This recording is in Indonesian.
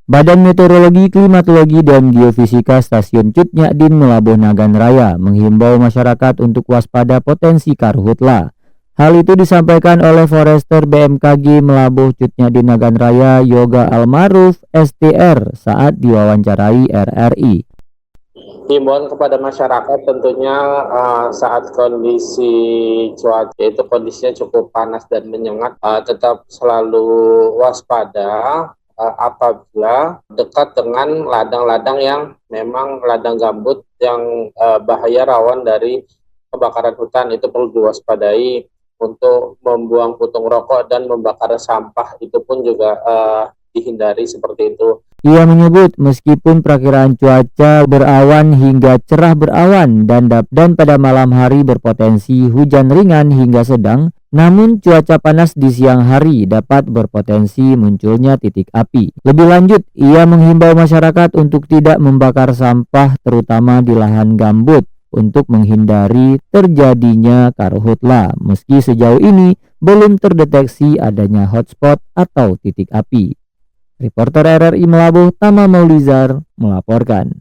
Badan Meteorologi, Klimatologi, dan Geofisika Stasiun Cut Nyak Dien Melabuh Nagan Raya menghimbau masyarakat untuk waspada potensi karhutla. Hal itu disampaikan oleh Forester BMKG Melabuh Cut Nyak Dien Nagan Raya Yoga Almaruf STR saat diwawancarai RRI. Himbauan kepada masyarakat tentunya saat kondisi cuaca itu kondisinya cukup panas dan menyengat, tetap selalu waspada apabila dekat dengan ladang-ladang yang memang ladang gambut yang bahaya rawan dari kebakaran hutan, itu perlu diwaspadai. Untuk membuang puntung rokok dan membakar sampah itu pun juga dihindari seperti itu. Ia menyebut meskipun perakiraan cuaca berawan hingga cerah berawan dan pada malam hari berpotensi hujan ringan hingga sedang, namun cuaca panas di siang hari dapat berpotensi munculnya titik api. Lebih lanjut, ia menghimbau masyarakat untuk tidak membakar sampah terutama di lahan gambut untuk menghindari terjadinya karhutla, meski sejauh ini belum terdeteksi adanya hotspot atau titik api. Reporter RRI Melabuh, Tama Maulizar, melaporkan.